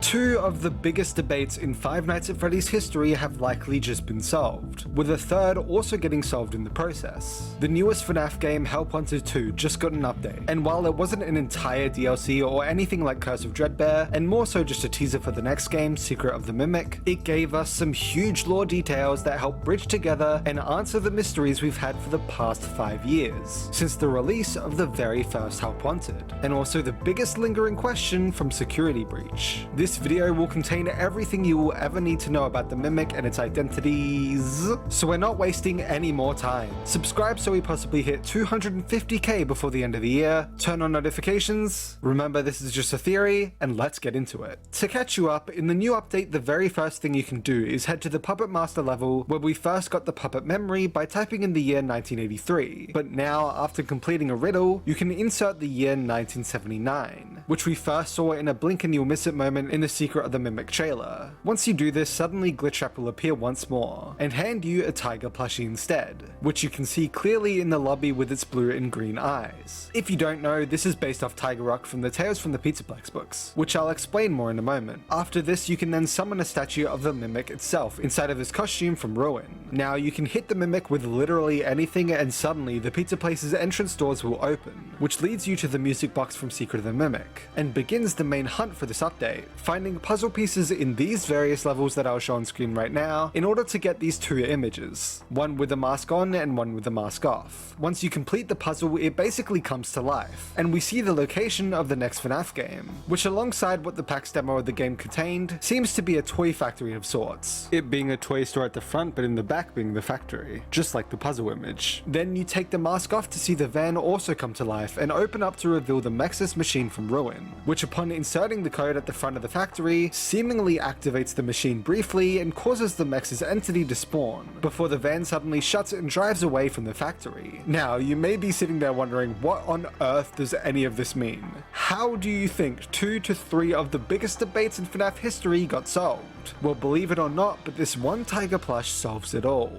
Two of the biggest debates in Five Nights at Freddy's history have likely just been solved, with a third also getting solved in the process. The newest FNAF game, Help Wanted 2, just got an update, and while it wasn't an entire DLC or anything like Curse of Dreadbear, and more so just a teaser for the next game, Secret of the Mimic, it gave us some huge lore details that help bridge together and answer the mysteries we've had for the past 5 years, since the release of the very first Help Wanted, and also the biggest lingering question from Security Breach. This video will contain everything you will ever need to know about the Mimic and its identities, so we're not wasting any more time. Subscribe so we possibly hit 250k before the end of the year, turn on notifications, remember this is just a theory, and let's get into it. To catch you up, in the new update the very first thing you can do is head to the Puppet Master level where we first got the puppet memory by typing in the year 1983, but now after completing a riddle you can insert the year 1979, which we first saw in a blink and you'll miss it moment in the Secret of the Mimic trailer. Once you do this, suddenly Glitchtrap will appear once more and hand you a tiger plushie instead, which you can see clearly in the lobby with its blue and green eyes. If you don't know, this is based off Tiger Rock from the Tales from the FNAF books, which I'll explain more in a moment. After this, you can then summon a statue of the Mimic itself inside of his costume from Ruin. Now you can hit the Mimic with literally anything and suddenly the pizza place's entrance doors will open, which leads you to the music box from Secret of the Mimic, and begins the main hunt for this update, finding puzzle pieces in these various levels that I'll show on screen right now in order to get these two images, one with a mask on and one with the mask off. Once you complete the puzzle, it basically comes to life, and we see the location of the next FNAF game, which alongside what the PAX demo of the game contained, seems to be a toy factory of sorts, it being a toy store at the front but in the back being the factory, just like the puzzle image. Then you take the mask off to see the van also come to life and open up to reveal the Mexus machine from Ruin, which upon inserting the code at the front of the factory, seemingly activates the machine briefly and causes the Mexus entity to spawn, before the van suddenly shuts and drives away from the factory. Now, you may be sitting there wondering, what on earth does any of this mean? How do you think 2 to 3 of the biggest debates in FNAF history got solved? Well, believe it or not, but this one tiger plush solves it all.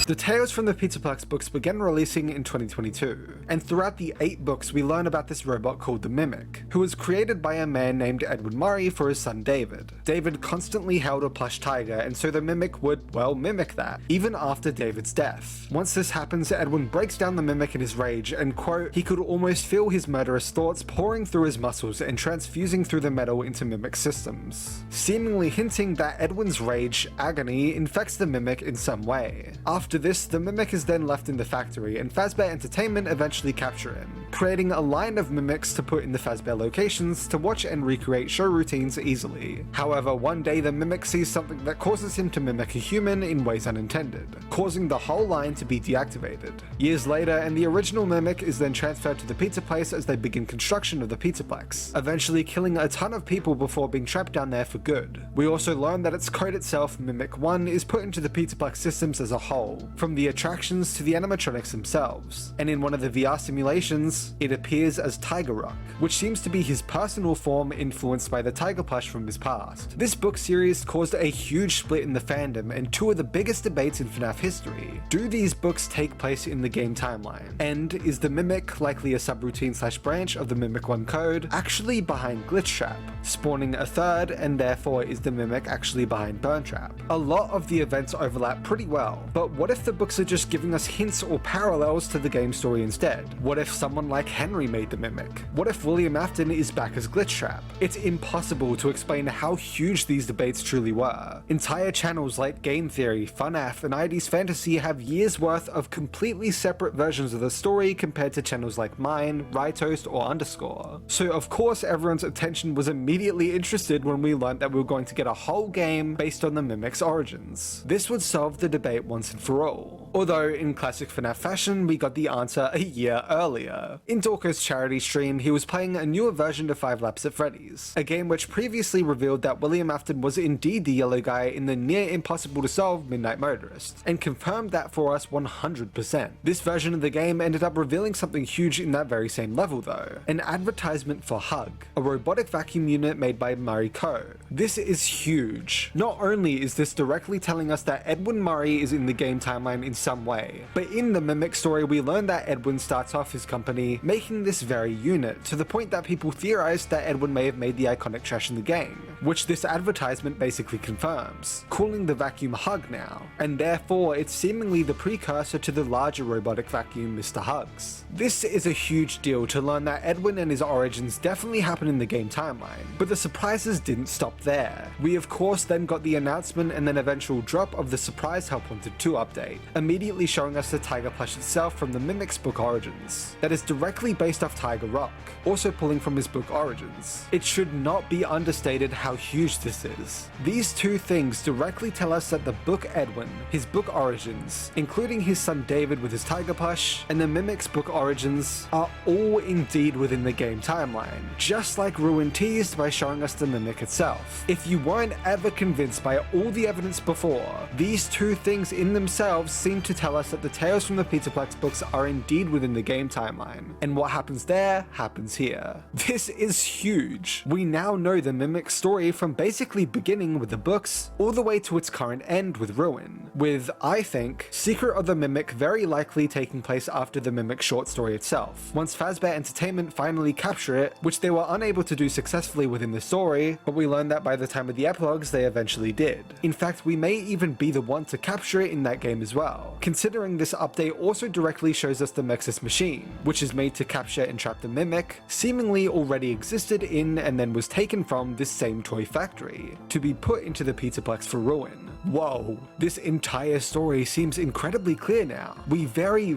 The Tales from the FNAF books began releasing in 2022, and throughout the 8 books we learn about this robot called the Mimic, who was created by a man named Edwin Murray for his son David. David constantly held a plush tiger, and so the Mimic would, well, mimic that, even after David's death. Once this happens, Edwin breaks down the Mimic in his rage and, quote, he could almost feel his murderous thoughts pouring through his muscles and transfusing through the metal into Mimic systems, seemingly hinting that Edwin's rage, agony, infects the Mimic in some way. After this, the Mimic is then left in the factory, and Fazbear Entertainment eventually capture him, creating a line of Mimics to put in the Fazbear locations to watch and recreate show routines easily. However, one day the Mimic sees something that causes him to mimic a human in ways unintended, causing the whole line to be deactivated. Years later, and the original Mimic is then transferred to the pizza place as they begin construction of the Pizzaplex, eventually killing a ton of people before being trapped down there for good. We also learn that its code itself, Mimic 1, is put into the Pizzaplex systems as a whole, from the attractions to the animatronics themselves, and in one of the VR simulations, it appears as Tiger Rock, which seems to be his personal form influenced by the tiger plush from his past. This book series caused a huge split in the fandom and 2 of the biggest debates in FNAF history. Do these books take place in the game timeline? And is the Mimic, likely a subroutine / branch of the Mimic 1 code, actually behind Glitchtrap, spawning a third, and therefore is the Mimic actually behind Burntrap? A lot of the events overlap pretty well, but what if the books are just giving us hints or parallels to the game story instead? What if someone like Henry made the Mimic? What if William Afton is back as Glitchtrap? It's impossible to explain how huge these debates truly were. Entire channels like Game Theory, FNAF, and ID's Fantasy have years worth of completely separate versions of the story compared to channels like mine, Rytoast, or Underscore. So of course everyone's attention was immediately interested when we learned that we were going to get a whole game based on the Mimic's origins. This would solve the debate once and for all. Although in classic FNAF fashion, we got the answer a year earlier. In Dorko's charity stream, he was playing a newer version of 5 Laps at Freddy's, a game which previously revealed that William Afton was indeed the yellow guy in the near impossible to solve Midnight Motorist, and confirmed that for us 100%. This version of the game ended up revealing something huge in that very same level though, an advertisement for Hug, a robotic vacuum unit made by Murray Co. This is huge. Not only is this directly telling us that Edwin Murray is in the game timeline in some way. But in the Mimic story, we learn that Edwin starts off his company making this very unit, to the point that people theorized that Edwin may have made the iconic trash in the game, which this advertisement basically confirms, calling the vacuum Hug now, and therefore it's seemingly the precursor to the larger robotic vacuum Mr. Hugs. This is a huge deal to learn that Edwin and his origins definitely happen in the game timeline, but the surprises didn't stop there. We of course then got the announcement and then eventual drop of the surprise Help Wanted 2 update, immediately showing us the Tiger plush itself from the Mimic's book Origins, that is directly based off Tiger Rock, also pulling from his book Origins. It should not be understated how huge this is. These two things directly tell us that the book Edwin, his book Origins, including his son David with his Tiger plush, and the Mimic's book Origins are all indeed within the game timeline, just like Ruin teased by showing us the Mimic itself. If you weren't ever convinced by all the evidence before, these two things in themselves seem to tell us that the Tales from the Petaplex books are indeed within the game timeline, and what happens there happens here. This is huge. We now know the Mimic story from basically beginning with the books all the way to its current end with Ruin, with, I think, Secret of the Mimic very likely taking place after the Mimic short story itself, once Fazbear Entertainment finally capture it, which they were unable to do successfully within the story, but we learned that by the time of the epilogues they eventually did. In fact, we may even be the one to capture it in that game as well, considering this update also directly shows us the Mexus machine, which is made to capture and trap the Mimic, seemingly already existed in and then was taken from this same toy factory, to be put into the Petaplex for Ruin. Whoa, this entire story seems incredibly clear now. We very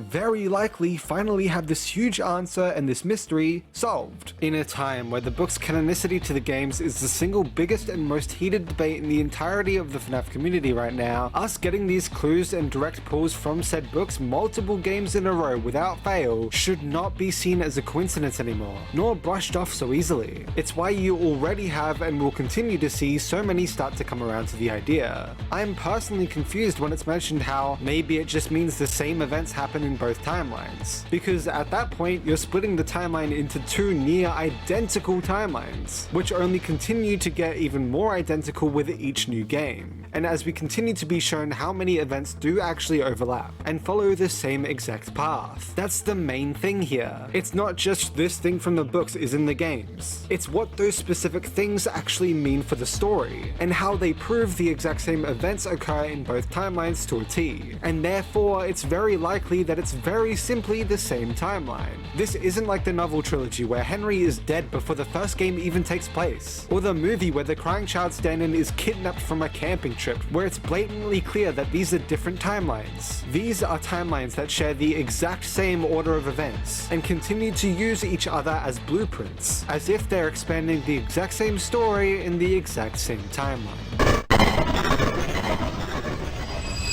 likely finally have this huge answer and this mystery solved. In a time where the book's canonicity to the games is the single biggest and most heated debate in the entirety of the FNAF community right now, us getting these clues and direct pulls from said books multiple games in a row without fail should not be seen as a coincidence anymore, nor brushed off so easily. It's why you already have and will continue to see so many start to come around to the idea. I'm personally confused when it's mentioned how maybe it just means the same events happen in both timelines, because at that point you're splitting the timeline into two near identical timelines, which only continue to get even more identical with each new game, and as we continue to be shown how many events do actually overlap and follow the same exact path. That's the main thing here. It's not just this thing from the books is in the games, it's what those specific things actually mean for the story, and how they prove the exact same events occur in both timelines to a T, and therefore it's very likely that it's very simply the same timeline. This isn't like the novel trilogy where Henry is dead before the first game even takes place, or the movie where the crying child stand-in is kidnapped from a camping trip, where it's blatantly clear that these are different timelines. These are timelines that share the exact same order of events, and continue to use each other as blueprints, as if they're expanding the exact same story in the exact same timeline.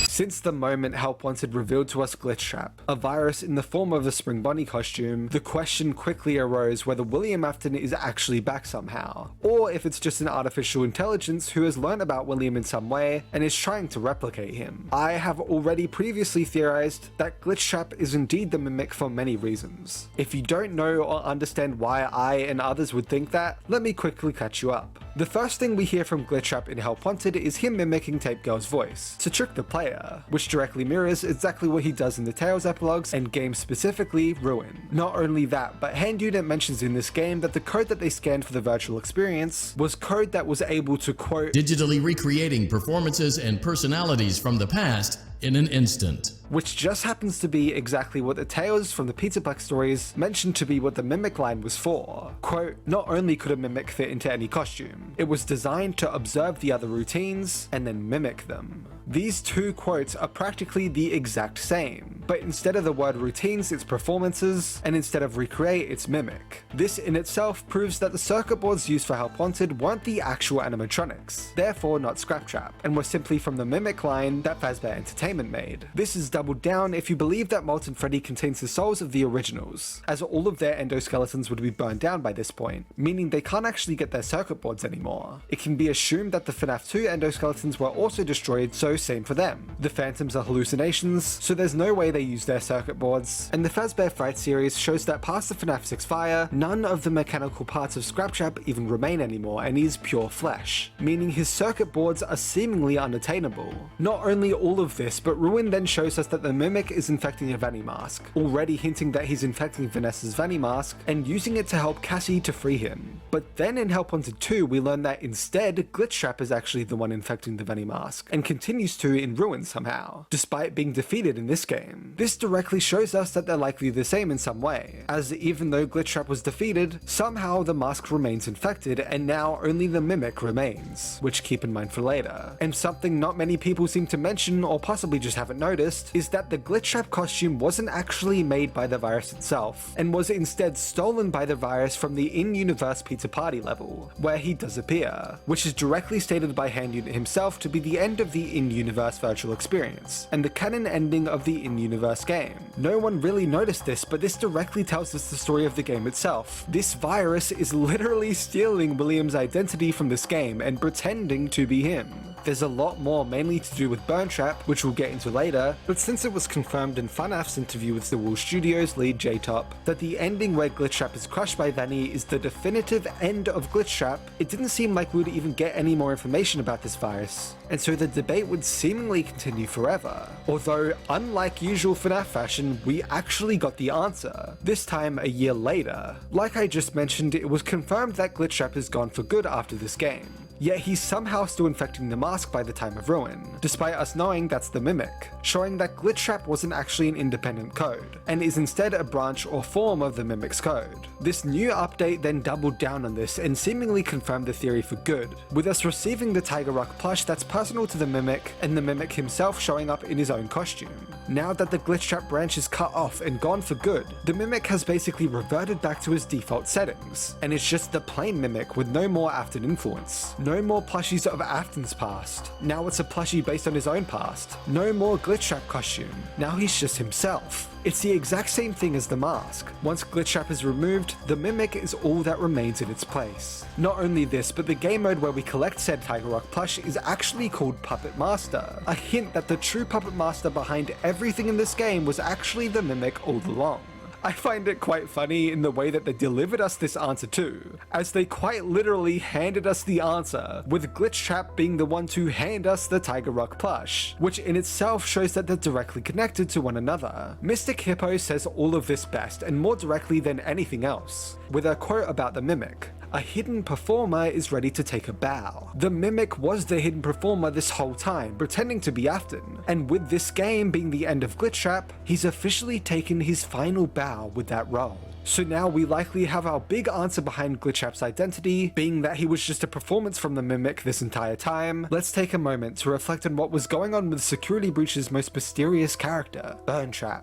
Since the moment Help Wanted revealed to us Glitchtrap, a virus in the form of a Spring Bonnie costume, the question quickly arose whether William Afton is actually back somehow, or if it's just an artificial intelligence who has learned about William in some way and is trying to replicate him. I have already previously theorized that Glitchtrap is indeed the Mimic for many reasons. If you don't know or understand why I and others would think that, let me quickly catch you up. The first thing we hear from Glitchtrap in Help Wanted is him mimicking Tape Girl's voice to trick the player, which directly mirrors exactly what he does in the Tales epilogues and game specifically Ruin. Not only that, but Hand Unit mentions in this game that the code that they scanned for the virtual experience was code that was able to quote, digitally recreating performances and personalities from the past in an instant. Which just happens to be exactly what the Tales from the Petaplex stories mentioned to be what the Mimic line was for. Quote, not only could a Mimic fit into any costume, it was designed to observe the other routines and then mimic them. These two quotes are practically the exact same, but instead of the word routines, it's performances, and instead of recreate, it's mimic. This in itself proves that the circuit boards used for Help Wanted weren't the actual animatronics, therefore not Scraptrap, and were simply from the Mimic line that Fazbear Entertainment made. This is doubled down if you believe that Molten Freddy contains the souls of the originals, as all of their endoskeletons would be burned down by this point, meaning they can't actually get their circuit boards anymore. It can be assumed that the FNAF 2 endoskeletons were also destroyed, so same for them. The Phantoms are hallucinations, so there's no way they use their circuit boards, and the Fazbear Fright series shows that past the FNAF 6 fire, none of the mechanical parts of Scraptrap even remain anymore, and he's pure flesh, meaning his circuit boards are seemingly unattainable. Not only all of this, but Ruin then shows us us that the Mimic is infecting a Vanny mask, already hinting that he's infecting Vanessa's Vanny mask and using it to help Cassie to free him. But then in Help Wanted 2, we learn that instead, Glitchtrap is actually the one infecting the Vanny mask, and continues to in Ruin somehow, despite being defeated in this game. This directly shows us that they're likely the same in some way, as even though Glitchtrap was defeated, somehow the mask remains infected and now only the Mimic remains, which keep in mind for later. And something not many people seem to mention, or possibly just haven't noticed, is that the Glitchtrap costume wasn't actually made by the virus itself, and was instead stolen by the virus from the in-universe pizza party level, where he does appear, which is directly stated by HandUnit himself to be the end of the in-universe virtual experience, and the canon ending of the in-universe game. No one really noticed this, but this directly tells us the story of the game itself. This virus is literally stealing William's identity from this game and pretending to be him. There's a lot more mainly to do with Burntrap, which we'll get into later, but since it was confirmed in FNAF's interview with the Wool Studios lead J-Top that the ending where Glitchtrap is crushed by Vanny is the definitive end of Glitchtrap, it didn't seem like we would even get any more information about this virus, and so the debate would seemingly continue forever. Although, unlike usual FNAF fashion, we actually got the answer, this time a year later. Like I just mentioned, it was confirmed that Glitchtrap is gone for good after this game. Yet he's somehow still infecting the mask by the time of Ruin, despite us knowing that's the Mimic, showing that Glitchtrap wasn't actually an independent code, and is instead a branch or form of the Mimic's code. This new update then doubled down on this and seemingly confirmed the theory for good, with us receiving the Tiger Rock plush that's personal to the Mimic, and the Mimic himself showing up in his own costume. Now that the Glitchtrap branch is cut off and gone for good, the Mimic has basically reverted back to his default settings, and it's just the plain Mimic with no more Afton influence. No more plushies of Afton's past. Now it's a plushie based on his own past. No more Glitchtrap costume. Now he's just himself. It's the exact same thing as the mask. Once Glitchtrap is removed, the Mimic is all that remains in its place. Not only this, but the game mode where we collect said Tiger Rock plush is actually called Puppet Master, a hint that the true Puppet Master behind everything in this game was actually the Mimic all along. I find it quite funny in the way that they delivered us this answer too, as they quite literally handed us the answer, with Glitchtrap being the one to hand us the Tiger Rock plush, which in itself shows that they're directly connected to one another. Mystic Hippo says all of this best and more directly than anything else, with a quote about the Mimic. A hidden performer is ready to take a bow. The Mimic was the hidden performer this whole time, pretending to be Afton, and with this game being the end of Glitchtrap, he's officially taken his final bow with that role. So now we likely have our big answer behind Glitchtrap's identity, being that he was just a performance from the Mimic this entire time. Let's take a moment to reflect on what was going on with Security Breach's most mysterious character, Burntrap.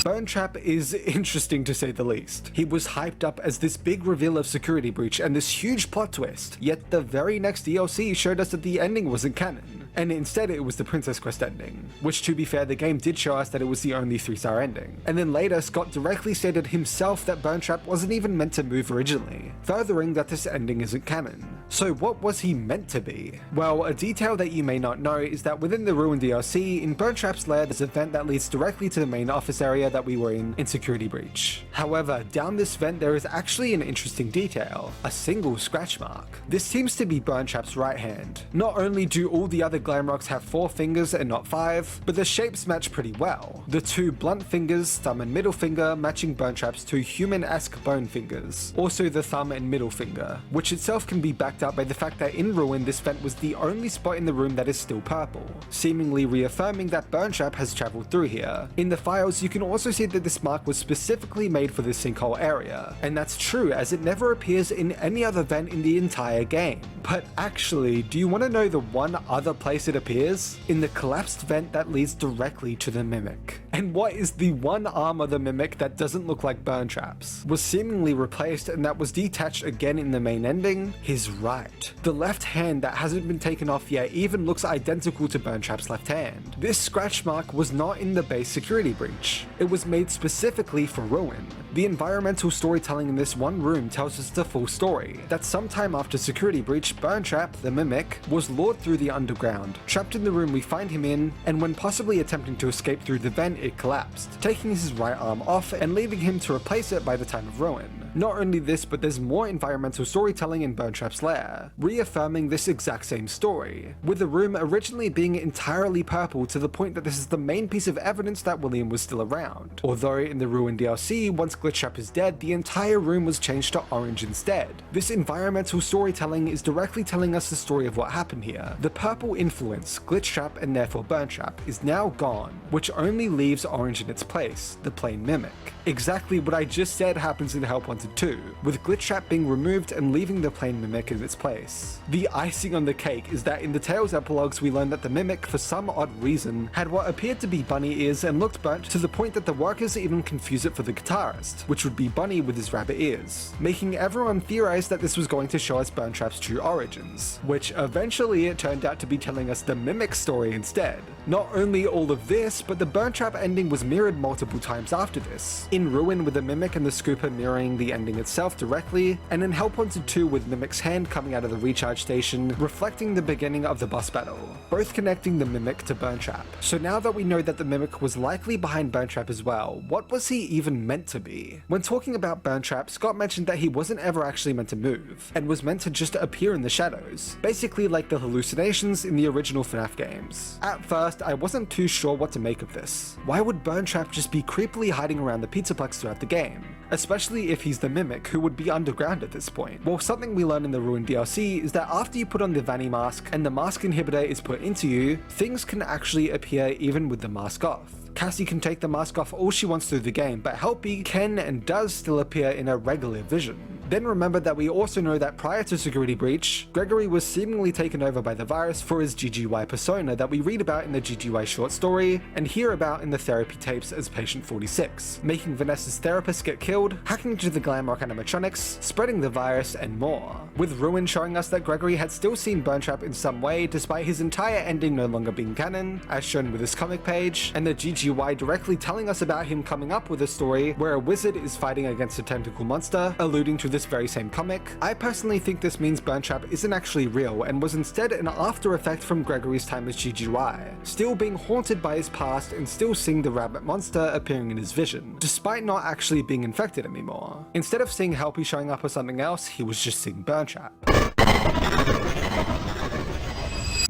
Burntrap is interesting to say the least. He was hyped up as this big reveal of Security Breach and this huge plot twist, yet the very next DLC showed us that the ending wasn't canon, and instead it was the Princess Quest ending, which to be fair the game did show us that it was the only 3-star ending. And then later Scott directly stated himself that Burntrap wasn't even meant to move originally, furthering that this ending isn't canon. So what was he meant to be? Well, a detail that you may not know is that within the Ruin DLC, in Burntrap's lair there's a vent that leads directly to the main office area that we were in Security Breach. However, down this vent there is actually an interesting detail, a single scratch mark. This seems to be Burntrap's right hand. Not only do all the other Glamrocks have 4 fingers and not 5, but the shapes match pretty well. The 2 blunt fingers, thumb and middle finger, matching Burntrap's 2 human-esque bone fingers. Also the thumb and middle finger, which itself can be backed up by the fact that in Ruin this vent was the only spot in the room that is still purple, seemingly reaffirming that Burntrap has travelled through here. In the files you can also see that this mark was specifically made for this sinkhole area, and that's true as it never appears in any other vent in the entire game. But actually, do you want to know the one other place it appears? In the collapsed vent that leads directly to the Mimic. And what is the one arm of the Mimic that doesn't look like Burntrap's? Was seemingly replaced and that was detached again in the main ending? His right. The left hand that hasn't been taken off yet even looks identical to Burntrap's left hand. This scratch mark was not in the base Security Breach. It was made specifically for Ruin. The environmental storytelling in this one room tells us the full story, that sometime after Security Breach, Burntrap, the Mimic, was lured through the underground. Trapped in the room we find him in, and when possibly attempting to escape through the vent, it collapsed, taking his right arm off and leaving him to replace it by the time of Ruin. Not only this, but there's more environmental storytelling in Burntrap's lair, reaffirming this exact same story, with the room originally being entirely purple to the point that this is the main piece of evidence that William was still around. Although in the Ruin DLC, once Glitchtrap is dead, the entire room was changed to orange instead. This environmental storytelling is directly telling us the story of what happened here. The purple influence, Glitchtrap and therefore Burntrap, is now gone, which only leaves orange in its place, the plain mimic. Exactly what I just said happens in Help Wanted 2, with Glitchtrap being removed and leaving the plain mimic in its place. The icing on the cake is that in the Tales epilogues we learned that the mimic, for some odd reason, had what appeared to be bunny ears and looked burnt to the point that the workers even confused it for the guitarist, which would be Bunny with his rabbit ears, making everyone theorize that this was going to show us Burntrap's true origins, which eventually it turned out to be telling us the mimic story instead. Not only all of this, but the Burntrap ending was mirrored multiple times after this, in Ruin with the mimic and the scooper mirroring the ending itself directly, and in Help Wanted 2 with Mimic's hand coming out of the recharge station, reflecting the beginning of the boss battle, both connecting the mimic to Burntrap. So now that we know that the mimic was likely behind Burntrap as well, what was he even meant to be? When talking about Burntrap, Scott mentioned that he wasn't ever actually meant to move, and was meant to just appear in the shadows, basically like the hallucinations in the original FNAF games. At first, I wasn't too sure what to make of this. Why would Burntrap just be creepily hiding around the Pizzaplex throughout the game? Especially if he's the mimic who would be underground at this point. Well, something we learn in the Ruin DLC is that after you put on the Vanny mask and the mask inhibitor is put into you, things can actually appear even with the mask off. Cassie can take the mask off all she wants through the game, but Helpy can and does still appear in her regular vision. Then remember that we also know that prior to Security Breach, Gregory was seemingly taken over by the virus for his GGY persona that we read about in the GGY short story and hear about in the therapy tapes as Patient 46, making Vanessa's therapist get killed, hacking into the Glamrock animatronics, spreading the virus, and more. With Ruin showing us that Gregory had still seen Burntrap in some way despite his entire ending no longer being canon, as shown with his comic page, and the GGY directly telling us about him coming up with a story where a wizard is fighting against a tentacle monster, alluding to this very same comic. I personally think this means Burntrap isn't actually real and was instead an after effect from Gregory's time as GGY, still being haunted by his past and still seeing the rabbit monster appearing in his vision, despite not actually being infected anymore. Instead of seeing Helpy showing up or something else, he was just seeing Burntrap.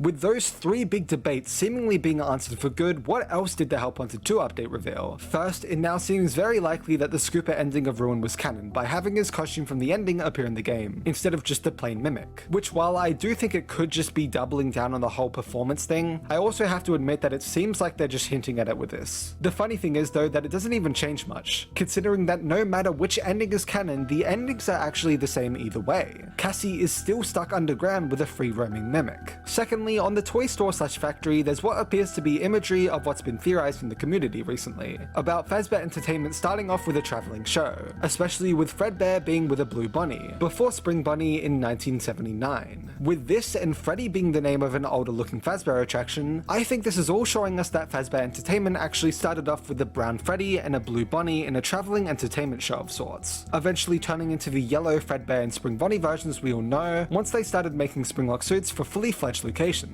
With those three big debates seemingly being answered for good, what else did the Help Wanted 2 update reveal? First, it now seems very likely that the Scooper ending of Ruin was canon by having his costume from the ending appear in the game, instead of just the plain mimic. Which, while I do think it could just be doubling down on the whole performance thing, I also have to admit that it seems like they're just hinting at it with this. The funny thing is though that it doesn't even change much, considering that no matter which ending is canon, the endings are actually the same either way. Cassie is still stuck underground with a free roaming mimic. Secondly, on the toy store/factory, there's what appears to be imagery of what's been theorized in the community recently, about Fazbear Entertainment starting off with a traveling show, especially with Fredbear being with a blue bunny, before Spring Bunny in 1979. With this and Freddy being the name of an older looking Fazbear attraction, I think this is all showing us that Fazbear Entertainment actually started off with a brown Freddy and a blue bunny in a traveling entertainment show of sorts, eventually turning into the yellow Fredbear and Spring Bunny versions we all know once they started making Springlock suits for fully fledged locations.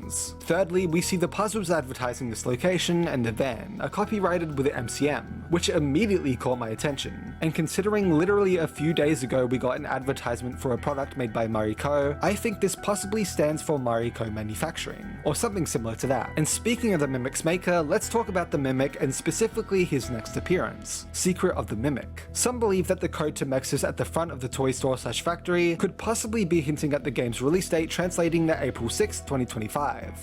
Thirdly, we see the puzzles advertising this location and the van are copyrighted with MCM, which immediately caught my attention. And considering literally a few days ago we got an advertisement for a product made by Mariko, I think this possibly stands for Mariko Manufacturing, or something similar to that. And speaking of the Mimic's maker, let's talk about the Mimic and specifically his next appearance, Secret of the Mimic. Some believe that the code to Mexus at the front of the toy store/factory could possibly be hinting at the game's release date, translating to April 6, 2025.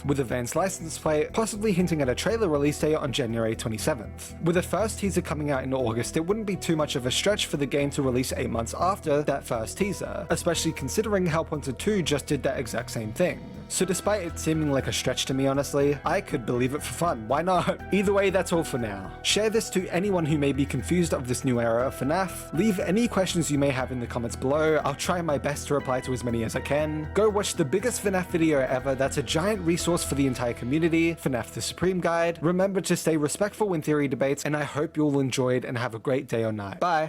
With a van's license plate possibly hinting at a trailer release date on January 27th. With a first teaser coming out in August, it wouldn't be too much of a stretch for the game to release 8 months after that first teaser, especially considering Help Wanted 2 just did that exact same thing. So despite it seeming like a stretch to me honestly, I could believe it for fun, why not? Either way, that's all for now. Share this to anyone who may be confused of this new era of FNAF, leave any questions you may have in the comments below, I'll try my best to reply to as many as I can. Go watch the biggest FNAF video ever that's a giant resource for the entire community, FNAF the Supreme Guide. Remember to stay respectful in theory debates, and I hope you all enjoyed and have a great day or night. Bye!